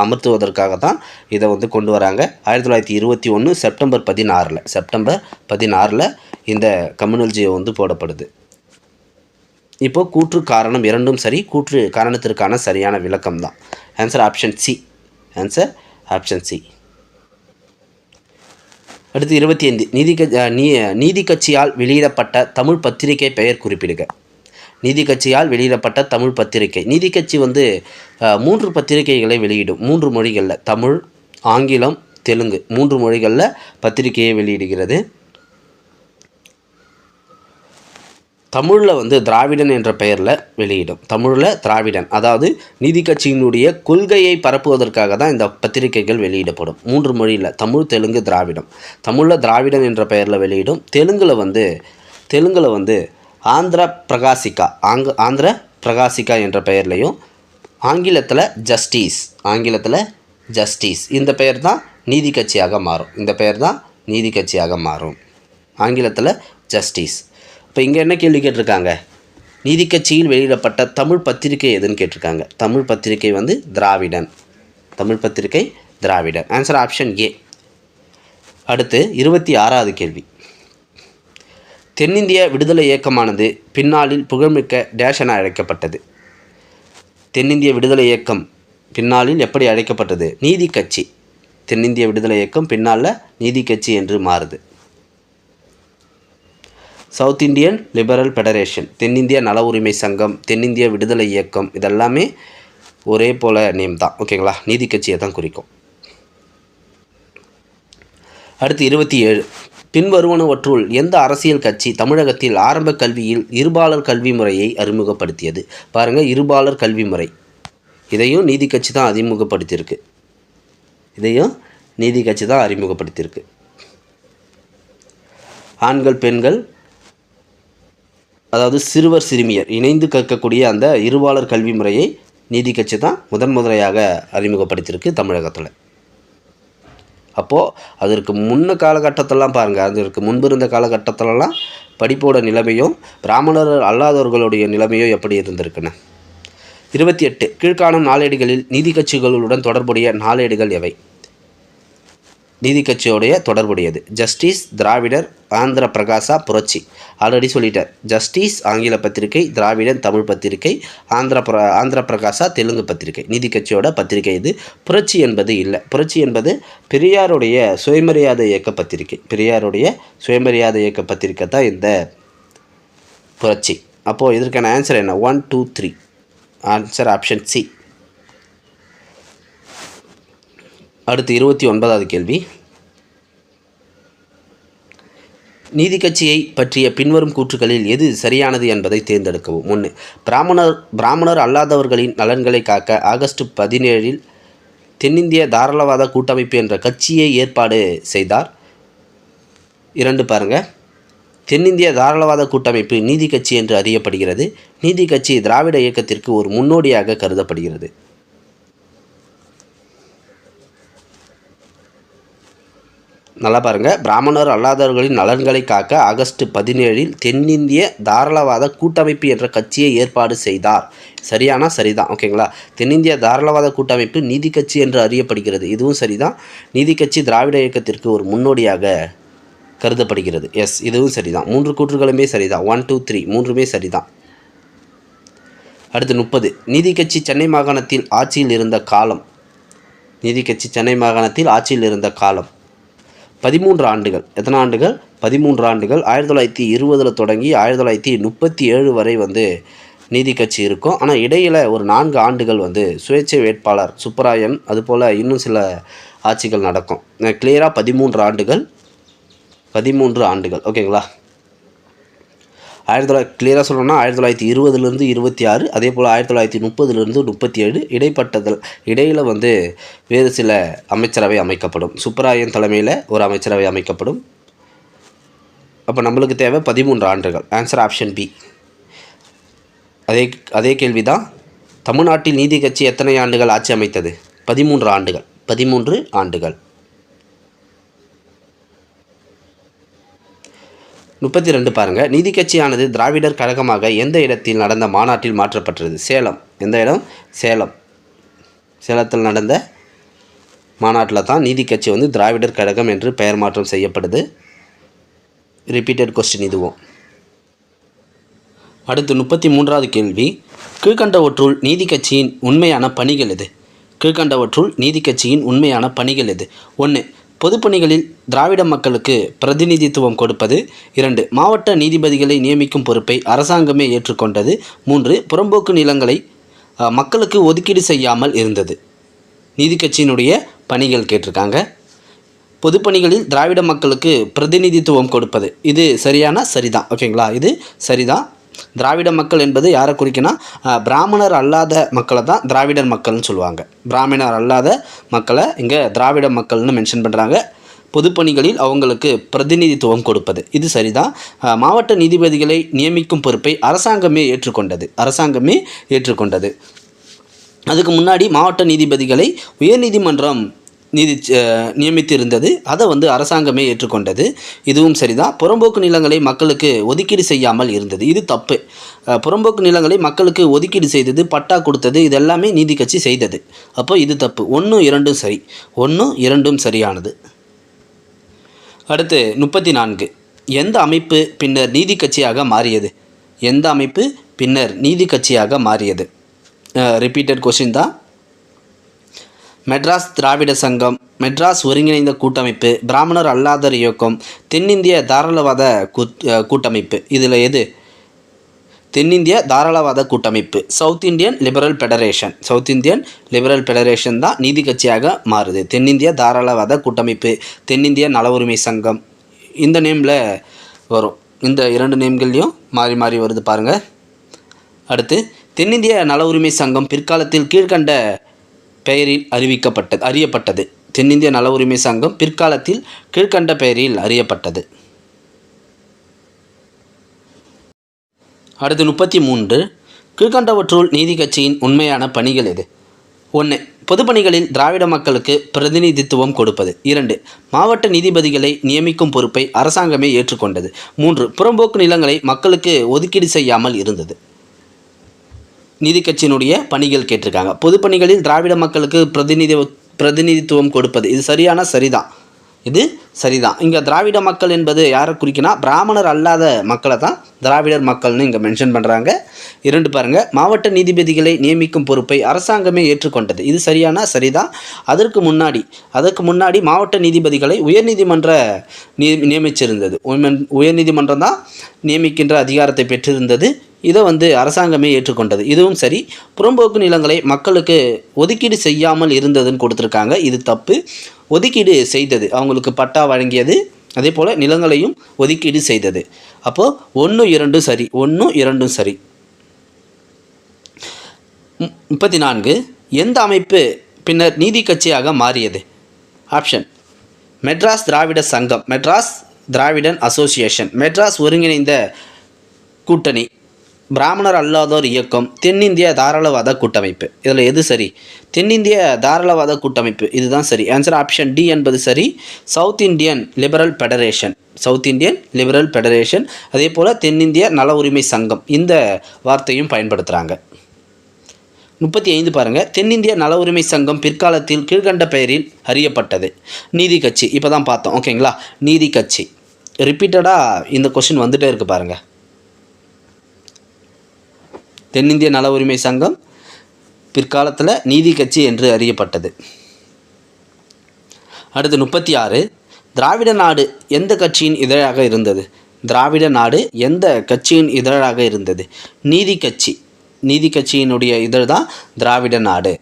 அமர்த்துவதற்காக தான் இதை வந்து கொண்டு வராங்க. 1921 செப்டம்பர் 16 இந்த கம்யூனல் ஜீவோ வந்து போடப்படுது. இப்போது கூற்று காரணம் இரண்டும் சரி. கூற்று காரணத்திற்கான சரியான விளக்கம் தான். Answer option C. அடுத்து 25, நீதி கட்சியால் வெளியிடப்பட்ட தமிழ் பத்திரிகை பெயர் குறிப்பிடுக. நீதி கட்சியால் வெளியிடப்பட்ட தமிழ் பத்திரிகை. நீதி கட்சி வந்து 3 பத்திரிகைகளை வெளியிடும் 3 மொழிகளில். தமிழ், ஆங்கிலம், தெலுங்கு 3 மொழிகளில் பத்திரிகையை வெளியிடுகிறது. தமிழில் வந்து திராவிடன் என்ற பெயரில் வெளியிடும். தமிழில் திராவிடன், அதாவது நீதி கட்சியினுடைய கொள்கையை பரப்புவதற்காக தான் இந்த பத்திரிகைகள் வெளியிடப்படும். 3 மொழியில், தமிழ், தெலுங்கு, திராவிடம். தமிழில் திராவிடன் என்ற பெயரில் வெளியிடும். தெலுங்கில் வந்து ஆந்திர பிரகாசிகா என்ற பெயர்லையும், ஆங்கிலத்தில் ஜஸ்டிஸ் இந்த பெயர் தான் நீதி கட்சியாக மாறும். ஆங்கிலத்தில் ஜஸ்டிஸ். இப்போ இங்கே என்ன கேள்வி கேட்டிருக்காங்க? நீதி கட்சியில் வெளியிடப்பட்ட தமிழ் பத்திரிகை எதுன்னு கேட்டிருக்காங்க. தமிழ் பத்திரிகை வந்து திராவிடன். Answer option A. அடுத்து 26வது கேள்வி, தென்னிந்திய விடுதலை இயக்கமானது பின்னாளில் புகழ்மிக்க டேஷ் என அழைக்கப்பட்டது. தென்னிந்திய விடுதலை இயக்கம் பின்னாளில் எப்படி அழைக்கப்பட்டது? நீதி கட்சி. தென்னிந்திய விடுதலை இயக்கம் பின்னால் நீதி கட்சி என்று மாறுது. சவுத் இந்தியன் லிபரல் ஃபெடரேஷன், தென்னிந்திய நல உரிமை சங்கம், தென்னிந்திய விடுதலை இயக்கம், இதெல்லாமே ஒரே போல் நேம் தான். ஓகேங்களா, நீதி கட்சியை தான் குறிக்கும். அடுத்து 27. பின்வருவனவற்றுள் எந்த அரசியல் கட்சி தமிழகத்தில் ஆரம்ப கல்வியில் இருபாலர் கல்வி முறையை அறிமுகப்படுத்தியது? பாருங்கள், இருபாலர் கல்வி முறை, இதையும் நீதி கட்சி தான் அறிமுகப்படுத்தியிருக்கு. ஆண்கள் பெண்கள், அதாவது சிறுவர் சிறுமியர் இணைந்து கற்கக்கூடிய அந்த இருபாலர் கல்வி முறையை நீதி கட்சி தான் முதன்முறையாக அறிமுகப்படுத்தியிருக்கு தமிழகத்தில். அப்போது அதற்கு முன்ன காலகட்டத்திலலாம் பாருங்கள், அதற்கு முன்பு இருந்த காலகட்டத்திலலாம் படிப்போட நிலைமையும் பிராமணர் அல்லாதவர்களுடைய நிலைமையும் எப்படி இருந்திருக்குன்னு. 28. கீழ்காணும் நாளேடுகளில் நீதி கட்சிகளுடன் தொடர்புடைய நாளேடுகள் எவை? நீதி கட்சியோடைய தொடர்புடையது ஜஸ்டிஸ், திராவிடர், ஆந்திர பிரகாசா, புரட்சி. ஆல்ரெடி சொல்லிட்டார். ஜஸ்டிஸ் ஆங்கில பத்திரிகை, திராவிடன் தமிழ் பத்திரிகை, ஆந்திர பிரகாசா தெலுங்கு பத்திரிகை. நீதி கட்சியோட பத்திரிகை இது. புரட்சி என்பது இல்லை. புரட்சி என்பது பெரியாருடைய சுயமரியாதை இயக்க பத்திரிகை. தான் இந்த புரட்சி. அப்போது இதற்கான ஆன்சர் என்ன? 1, 2, 3. Answer option C. அடுத்து 29வது கேள்வி. நீதி கட்சியை பற்றிய பின்வரும் கூற்றுகளில் எது சரியானது என்பதை தேர்ந்தெடுக்கவும். 1. பிராமணர் அல்லாதவர்களின் நலன்களை காக்க ஆகஸ்ட் 17 தென்னிந்திய தாராளவாத கூட்டமைப்பு என்ற கட்சியை ஏற்பாடு செய்தார். 2 பாருங்கள், தென்னிந்திய தாராளவாத கூட்டமைப்பு நீதி கட்சி என்று அறியப்படுகிறது. நீதி கட்சி திராவிட இயக்கத்திற்கு ஒரு முன்னோடியாக கருதப்படுகிறது. நல்லா பாருங்கள், பிராமணர் அல்லாதவர்களின் நலன்களை காக்க ஆகஸ்ட் 17 தென்னிந்திய தாராளவாத கூட்டமைப்பு என்ற கட்சியை ஏற்பாடு செய்தார். சரிதான். ஓகேங்களா, தென்னிந்திய தாராளவாத கூட்டமைப்பு நீதி கட்சி என்று அறியப்படுகிறது. இதுவும் சரிதான். நீதி கட்சி திராவிட இயக்கத்திற்கு ஒரு முன்னோடியாக கருதப்படுகிறது. எஸ், இதுவும் சரிதான். 3 கூற்றுகளுமே சரிதான். 1, 2, 3 மூன்றுமே சரிதான். அடுத்து 30. நீதி கட்சி சென்னை மாகாணத்தில் ஆட்சியில் இருந்த காலம். 13 ஆண்டுகள். எத்தனை ஆண்டுகள்? 13 ஆண்டுகள். 1920 தொடங்கி 1937 வரை நீதி கட்சி இருக்கும். ஆனால் இடையில் ஒரு 4 ஆண்டுகள் சுயேட்சை வேட்பாளர் சுப்பராயன், அதுபோல் இன்னும் சில ஆட்சிகள் நடக்கும். கிளியராக 13 ஆண்டுகள். ஓகேங்களா, கிளியராக சொல்லணும்னா 1920 26, அதே போல் 1930 37 இடையில் வேறு சில அமைச்சரவை அமைக்கப்படும். சுப்பராயன் தலைமையில் ஒரு அமைச்சரவை அமைக்கப்படும். அப்போ நம்மளுக்கு தேவை 13 ஆண்டுகள். Answer option B. அதே கேள்வி தான். தமிழ்நாட்டில் நீதி கட்சி எத்தனை ஆண்டுகள் ஆட்சி அமைத்தது? 13 ஆண்டுகள். 32 பாருங்கள். நீதி கட்சியானது திராவிடர் கழகமாக எந்த இடத்தில் நடந்த மாநாட்டில் மாற்றப்பட்டது? சேலம். எந்த இடம்? சேலத்தில் நடந்த மாநாட்டில் தான் நீதி கட்சி திராவிடர் கழகம் என்று பெயர் மாற்றம் செய்யப்படுது. ரிப்பீட்டட் கொஸ்டின் இதுவும். அடுத்து 33வது கேள்வி. கீழ்கண்டவற்றுள் நீதி கட்சியின் உண்மையான பணிகள் எது? 1. பொதுப்பணிகளில் திராவிட மக்களுக்கு பிரதிநிதித்துவம் கொடுப்பது. 2. மாவட்ட நீதிபதிகளை நியமிக்கும் பொறுப்பை அரசாங்கமே ஏற்றுக்கொண்டது. 3. புறம்போக்கு நிலங்களை மக்களுக்கு ஒதுக்கீடு செய்யாமல் இருந்தது. நீதி கட்சியினுடைய பணிகள் கேட்டிருக்காங்க. பொதுப்பணிகளில் திராவிட மக்களுக்கு பிரதிநிதித்துவம் கொடுப்பது, இது சரிதான். ஓகேங்களா, இது சரிதான். திராவிட மக்கள் என்பது யாரை குறிக்கினா பிராமணர் அல்லாத மக்களை தான் திராவிடர் மக்கள்னு சொல்லுவாங்க. பிராமணர் அல்லாத மக்களை இங்கே திராவிட மக்கள்னு மென்ஷன் பண்ணுறாங்க. பொதுப்பணிகளில் அவங்களுக்கு பிரதிநிதித்துவம் கொடுப்பது, இது சரிதான். மாவட்ட நீதிபதிகளை நியமிக்கும் பொறுப்பை அரசாங்கமே ஏற்றுக்கொண்டது. அதுக்கு முன்னாடி மாவட்ட நீதிபதிகளை உயர்நீதிமன்றம் நியமித்திருந்தது. அதை அரசாங்கமே ஏற்றுக்கொண்டது, இதுவும் சரிதான். புறம்போக்கு நிலங்களை மக்களுக்கு ஒதுக்கீடு செய்யாமல் இருந்தது, இது தப்பு. புறம்போக்கு நிலங்களை மக்களுக்கு ஒதுக்கீடு செய்தது, பட்டா கொடுத்தது, இதெல்லாமே நீதி கட்சி செய்தது. அப்போ இது தப்பு. 1, 2 சரி. 1, 2 சரியானது. அடுத்து 34. எந்த அமைப்பு பின்னர் நீதி கட்சியாக மாறியது? ரிப்பீட்டட் கொஸ்டின் தான். மெட்ராஸ் திராவிட சங்கம், மெட்ராஸ் ஒருங்கிணைந்த கூட்டமைப்பு, பிராமணர் அல்லாதர் இயக்கம், தென்னிந்திய தாராளவாத கூட்டமைப்பு. இதில் எது? தென்னிந்திய தாராளவாத கூட்டமைப்பு, south Indian liberal federation. South Indian liberal federation தான் நீதி கட்சியாக மாறுது. தென்னிந்திய தாராளவாத கூட்டமைப்பு, தென்னிந்திய நல உரிமை சங்கம், இந்த நேமில் வரும். இந்த 2 நேம்கள்லையும் மாறி மாறி வருது பாருங்கள். அடுத்து தென்னிந்திய நல உரிமை சங்கம் பிற்காலத்தில் கீழ்கண்ட பெயரில் அறியப்பட்டது. தென்னிந்திய நல உரிமை சங்கம் பிற்காலத்தில் கீழ்கண்ட பெயரில் அறியப்பட்டது. அடுத்து 33. கீழ்கண்டவற்றுள் நீதி கட்சியின் உண்மையான பணிகள் எது? 1. பொதுப்பணிகளில் திராவிட மக்களுக்கு பிரதிநிதித்துவம் கொடுப்பது. 2. மாவட்ட நீதிபதிகளை நியமிக்கும் பொறுப்பை அரசாங்கமே ஏற்றுக்கொண்டது. 3. புறம்போக்கு நிலங்களை மக்களுக்கு ஒதுக்கீடு செய்யாமல் இருந்தது. நீதி கட்சியினுடைய பணிகள் கேட்டிருக்காங்க. பொதுப்பணிகளில் திராவிட மக்களுக்கு பிரதிநிதித்துவம் கொடுப்பது, இது சரிதான். இது சரிதான். இங்கே திராவிட மக்கள் என்பது யாரை குறிக்கினா, பிராமணர் அல்லாத மக்களை தான் திராவிடர் மக்கள்னு இங்கே மென்ஷன் பண்ணுறாங்க. 2 பாருங்கள், மாவட்ட நீதிபதிகளை நியமிக்கும் பொறுப்பை அரசாங்கமே ஏற்றுக்கொண்டது, இது சரிதான். அதற்கு முன்னாடி மாவட்ட நீதிபதிகளை உயர்நீதிமன்ற நியமிச்சிருந்தது. உயர்நீதிமன்றம் தான் நியமிக்கின்ற அதிகாரத்தை பெற்றிருந்தது. இதை அரசாங்கமே ஏற்றுக்கொண்டது, இதுவும் சரி. புறம்போக்கு நிலங்களை மக்களுக்கு ஒதுக்கீடு செய்யாமல் இருந்ததுன்னு கொடுத்துருக்காங்க, இது தப்பு. ஒதுக்கீடு செய்தது, அவங்களுக்கு பட்டா வழங்கியது, அதே போல் நிலங்களையும் ஒதுக்கீடு செய்தது. அப்போது 1, 2 சரி, 1, 2 சரி. 34. எந்த அமைப்பு பின்னர் நீதி கட்சியாக மாறியது? ஆப்ஷன்: மெட்ராஸ் திராவிட சங்கம், மெட்ராஸ் திராவிடன் அசோசியேஷன், மெட்ராஸ் ஒருங்கிணைந்த கூட்டணி, பிராமணர் அல்லாதோர் இயக்கம், தென்னிந்திய தாராளவாத கூட்டமைப்பு. இதில் எது சரி? தென்னிந்திய தாராளவாத கூட்டமைப்பு, இதுதான் சரி. ஆன்சர் ஆப்ஷன் டி என்பது சரி. South Indian liberal federation, south Indian liberal federation, அதே போல் தென்னிந்திய நல உரிமை சங்கம், இந்த வார்த்தையும் பயன்படுத்துகிறாங்க. 35 பாருங்கள், தென்னிந்திய நல உரிமை சங்கம் பிற்காலத்தில் கீழ்கண்ட பெயரில் அறியப்பட்டது. நீதி கட்சி, இப்போ தான் பார்த்தோம், ஓகேங்களா? நீதி கட்சி ரிப்பீட்டடாக இந்த கொஸ்டின் வந்துகிட்டே இருக்குது பாருங்கள். தென்னிந்திய நல உரிமை சங்கம் பிற்காலத்தில் நீதி கட்சி என்று அறியப்பட்டது. அடுத்து 36. திராவிட நாடு எந்த கட்சியின் இதழாக இருந்தது? திராவிட நாடு எந்த கட்சியின் இதழாக இருந்தது? நீதி கட்சி, நீதி கட்சியினுடைய இதழ் தான் திராவிட நாடு.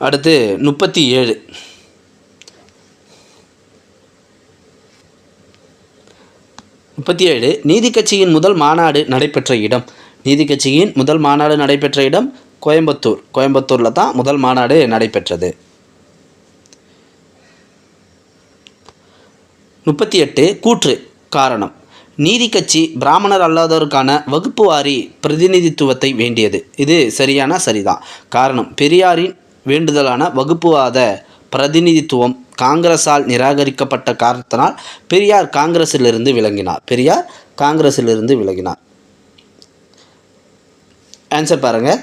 அடுத்து 37. நீதி கட்சியின் முதல் மாநாடு நடைபெற்ற இடம். நீதி கட்சியின் முதல் மாநாடு நடைபெற்ற இடம் கோயம்புத்தூரில் தான் முதல் மாநாடு நடைபெற்றது. 38. கூற்று காரணம். நீதி கட்சி பிராமணர் அல்லாதோருக்கான வகுப்பு வாரி பிரதிநிதித்துவத்தை வேண்டியது, இது சரிதான். காரணம், பெரியாரின் வேண்டுதலான வகுப்புவாத பிரதிநிதித்துவம் காங்கிரஸால் நிராகரிக்கப்பட்ட காரணத்தினால் பெரியார் காங்கிரஸிலிருந்து விலகினார். ஆன்சர் பாருங்கள்,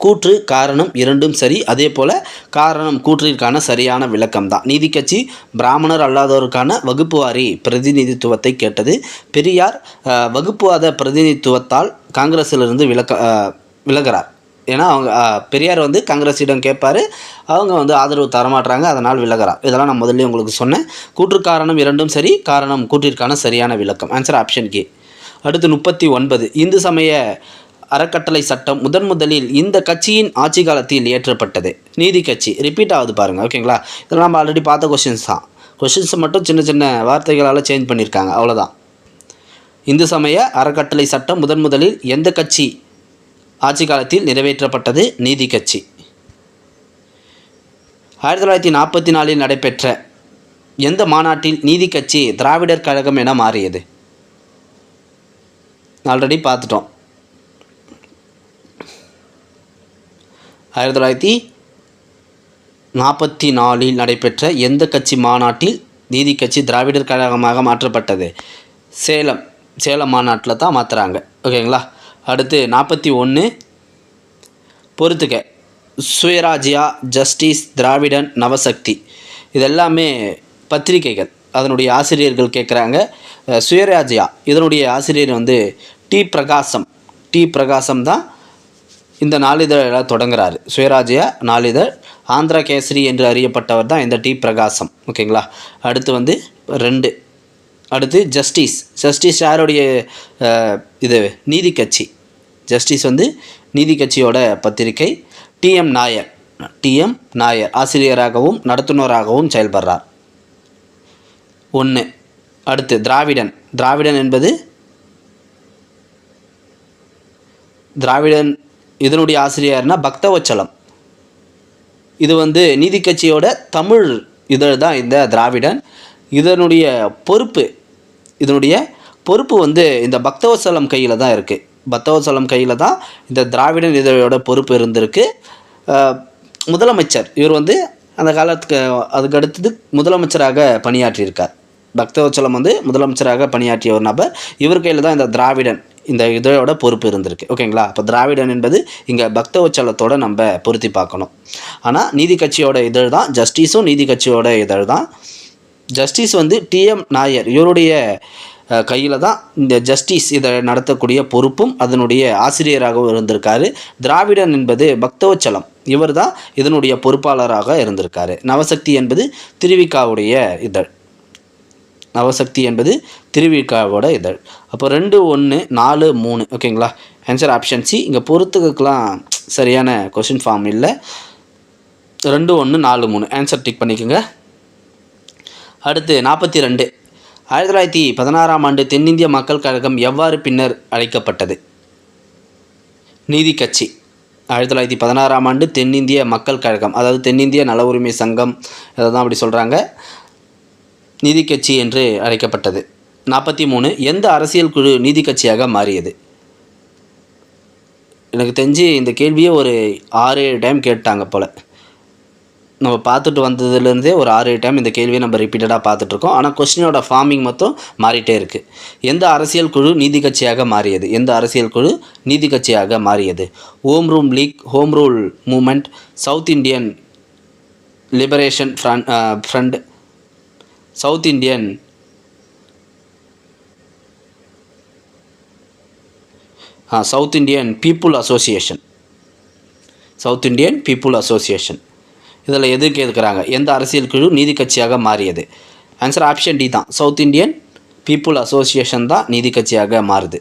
கூற்று காரணம் இரண்டும் சரி. அதே போல் காரணம் கூற்றிற்கான சரியான விளக்கம் தான். நீதி கட்சி பிராமணர் அல்லாதோருக்கான வகுப்புவாரி பிரதிநிதித்துவத்தை கேட்டது. பெரியார் வகுப்புவாத பிரதிநிதித்துவத்தால் காங்கிரஸிலிருந்து விலகிறார். ஏன்னா அவங்க பெரியார் காங்கிரஸிடம் கேட்பார், அவங்க ஆதரவு தரமாட்டுறாங்க, அதனால் விலகிறார். இதெல்லாம் நான் முதல்ல உங்களுக்கு சொன்னேன். கூற்று காரணம் இரண்டும் சரி, காரணம் கூற்றிற்கான சரியான விளக்கம். Answer option K. அடுத்து 39. இந்து சமய அறக்கட்டளை சட்டம் முதலில் இந்த கட்சியின் ஆட்சி காலத்தில் இயற்றப்பட்டது. நீதி கட்சி ரிப்பீட் ஆகுது பாருங்கள், ஓகேங்களா? இதெல்லாம் நம்ம ஆல்ரெடி பார்த்த கொஷின்ஸ் தான். கொஷின்ஸை மட்டும் சின்ன வார்த்தைகளால் சேஞ்ச் பண்ணியிருக்காங்க, அவ்வளோதான். இந்து சமய அறக்கட்டளை சட்டம் முதலில் எந்த கட்சி ஆட்சி காலத்தில் நிறைவேற்றப்பட்டது? நீதி கட்சி. 1944 நடைபெற்ற எந்த மாநாட்டில் நீதி கட்சி திராவிடர் கழகம் என மாறியது? ஆல்ரெடி பார்த்துட்டோம். 1944 நடைபெற்ற எந்த கட்சி மாநாட்டில் நீதி கட்சி திராவிடர் கழகமாக மாற்றப்பட்டது? சேலம் மாநாட்டில் தான் மாற்றுறாங்க, ஓகேங்களா? அடுத்து 41. பொறுத்துக்க. சுயராஜ்யா, ஜஸ்டிஸ், திராவிடன், நவசக்தி, இதெல்லாமே பத்திரிகைகள், அதனுடைய ஆசிரியர்கள் கேட்குறாங்க. சுயராஜ்யா இதனுடைய ஆசிரியர் டி பிரகாசம் தான் இந்த நாளிதழை தொடங்குறாரு. சுயராஜ்யா நாளிதழ் ஆந்திரா கேசரி என்று அறியப்பட்டவர் தான் இந்த டி பிரகாசம். ஓகேங்களா. அடுத்து வந்து 2. அடுத்து ஜஸ்டிஸ் யாருடைய இது நீதி கட்சி. ஜஸ்டிஸ் வந்து நீதி கட்சியோட பத்திரிகை. டிஎம் நாயர் ஆசிரியராகவும் நடத்துனராகவும் செயல்படுறார். 1. அடுத்து திராவிடன் என்பது இதனுடைய ஆசிரியர்னா பக்தவச்சலம். இது வந்து நீதி கட்சியோட தமிழ் இதழ் தான் இந்த திராவிடன். இதனுடைய பொறுப்பு வந்து இந்த பக்தவச்சலம் கையில் தான் இருக்குது. பக்தவச்சலம் கையில் தான் இந்த திராவிடன் இதழோட பொறுப்பு இருந்திருக்கு. முதலமைச்சர் இவர் வந்து அந்த காலத்துக்கு அதுக்கு அடுத்தது முதலமைச்சராக பணியாற்றியிருக்கார். பக்தவச்சலம் வந்து முதலமைச்சராக பணியாற்றிய ஒரு நபர். இவர் கையில் தான் இந்த திராவிடன் இந்த இதழோட பொறுப்பு இருந்திருக்கு. ஓகேங்களா. அப்போ திராவிடன் என்பது இங்கே பக்தவச்சலத்தோடு நம்ம பொருத்தி பார்க்கணும். ஆனால் நீதி கட்சியோட இதழ் தான் ஜஸ்டிஸும் நீதி கட்சியோட இதழ் தான். ஜஸ்டிஸ் வந்து டிஎம் நாயர் இவருடைய கையில் தான் இந்த ஜஸ்டிஸ் இதை நடத்தக்கூடிய பொறுப்பும் அதனுடைய ஆசிரியராகவும் இருந்திருக்காரு. திராவிடன் என்பது பக்தவச்சலம் இவர் தான் இதனுடைய பொறுப்பாளராக இருந்திருக்காரு. நவசக்தி என்பது திருவிக்காவுடைய இதழ். அப்போ 2, 1, 4, 3. ஓகேங்களா. Answer option C. இங்கே பொறுத்துக்கலாம் சரியான கொஷின் ஃபார்ம் இல்லை. 2, 1, 4, 3 ஆன்சர் டிக் பண்ணிக்கோங்க. அடுத்து 42. 1916ஆம் ஆண்டு தென்னிந்திய மக்கள் கழகம் எவ்வாறு பின்னர் அழைக்கப்பட்டது? நீதி கட்சி. 1916ஆம் ஆண்டு தென்னிந்திய மக்கள் கழகம், அதாவது தென்னிந்திய நல உரிமை சங்கம், அதை தான் அப்படி சொல்கிறாங்க, நீதி கட்சி என்று அழைக்கப்பட்டது. 43. எந்த அரசியல் குழு நீதி கட்சியாக மாறியது? எனக்கு தெரிஞ்சு இந்த கேள்வியே ஒரு 6-7 டைம் கேட்டாங்க போல். நம்ம பார்த்துட்டு வந்ததுலேருந்தே ஒரு 6-7 டைம் இந்த கேள்வியை நம்ம ரிப்பீட்டடாக பார்த்துட்ருக்கோம். ஆனால் கொஸ்டினோட ஃபார்மிங் மொத்தம் மாறிட்டே இருக்குது. எந்த அரசியல் குழு நீதி கட்சியாக மாறியது? Home Rule League, Home Rule Movement, South Indian Liberation Front, South Indian People Association. இதில் எது கேட்குறாங்க? எந்த அரசியல் குழு நீதி கட்சியாக மாறியது? ஆன்சர் ஆப்ஷன் டி தான். சவுத் இண்டியன் பீப்புள் அசோசியேஷன் தான் நீதி கட்சியாக மாறுது.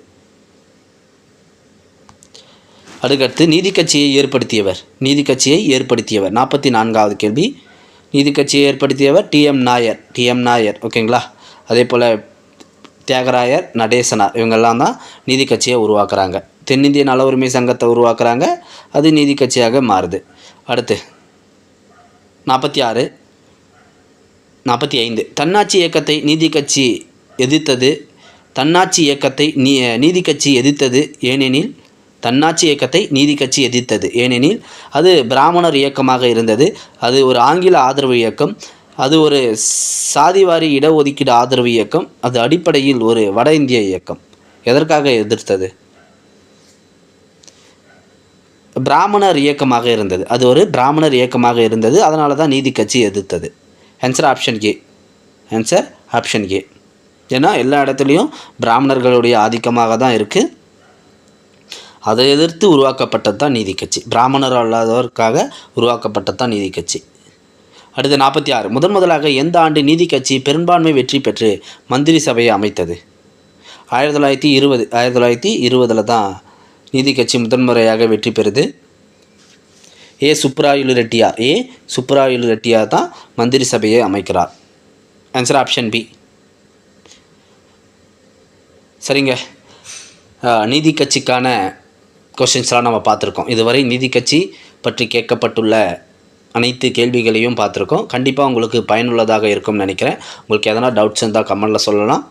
அதுக்கடுத்து நீதி கட்சியை ஏற்படுத்தியவர். 44வது கேள்வி. நீதி கட்சியை ஏற்படுத்தியவர் டிஎம் நாயர். ஓகேங்களா. அதே போல் தியாகராயர், நடேசனார் இவங்கெல்லாம் தான் நீதி கட்சியை உருவாக்குறாங்க. தென்னிந்திய நல உரிமை சங்கத்தை உருவாக்குறாங்க, அது நீதி கட்சியாக மாறுது. அடுத்து 45. தன்னாட்சி இயக்கத்தை நீதி கட்சி எதிர்த்தது. ஏனெனில் அது பிராமணர் இயக்கமாக இருந்தது. அது ஒரு ஆங்கில ஆதரவு இயக்கம். அது ஒரு சாதிவாரி இடஒதுக்கீடு ஆதரவு இயக்கம். அது அடிப்படையில் ஒரு வட இந்திய இயக்கம். எதற்காக எதிர்த்தது? பிராமணர் இயக்கமாக இருந்தது. அது ஒரு பிராமணர் இயக்கமாக இருந்தது. அதனால தான் நீதி கட்சி எதிர்த்தது. Answer option A. ஏன்னா எல்லா இடத்துலையும் பிராமணர்களுடைய ஆதிக்கமாக தான் இருக்குது. அதை எதிர்த்து உருவாக்கப்பட்டது தான் நீதி கட்சி. பிராமணர் அல்லாதவருக்காக உருவாக்கப்பட்டது தான் நீதி கட்சி. அடுத்து 46. முதலாக எந்த ஆண்டு நீதி கட்சி பெரும்பான்மை வெற்றி பெற்று மந்திரி சபையை அமைத்தது? 1920 தான் நீதி கட்சி முதன்முறையாக வெற்றி பெறுது. சுப்புராயலு ரெட்டியார் தான் மந்திரி சபையை அமைக்கிறார். Answer option B. சரிங்க. நீதி கட்சிக்கான கொஷின்ஸ்லாம் நம்ம பார்த்துருக்கோம். இதுவரை நீதி கட்சி பற்றி கேட்கப்பட்டுள்ள அனைத்து கேள்விகளையும் பார்த்துருக்கோம். கண்டிப்பாக உங்களுக்கு பயனுள்ளதாக இருக்கும்னு நினைக்கிறேன். உங்களுக்கு எதனா டவுட்ஸ் இருந்தால் கமெண்டில் சொல்லலாம்,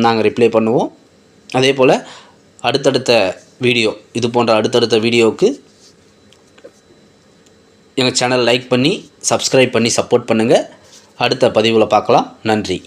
நாங்கள் ரிப்ளை பண்ணுவோம். அதே போல் இது போன்ற அடுத்தடுத்த வீடியோவுக்கு எங்கள் சேனல் லைக் பண்ணி சப்ஸ்கிரைப் பண்ணி சப்போர்ட் பண்ணுங்கள். அடுத்த பதிவில் பார்க்கலாம். நன்றி.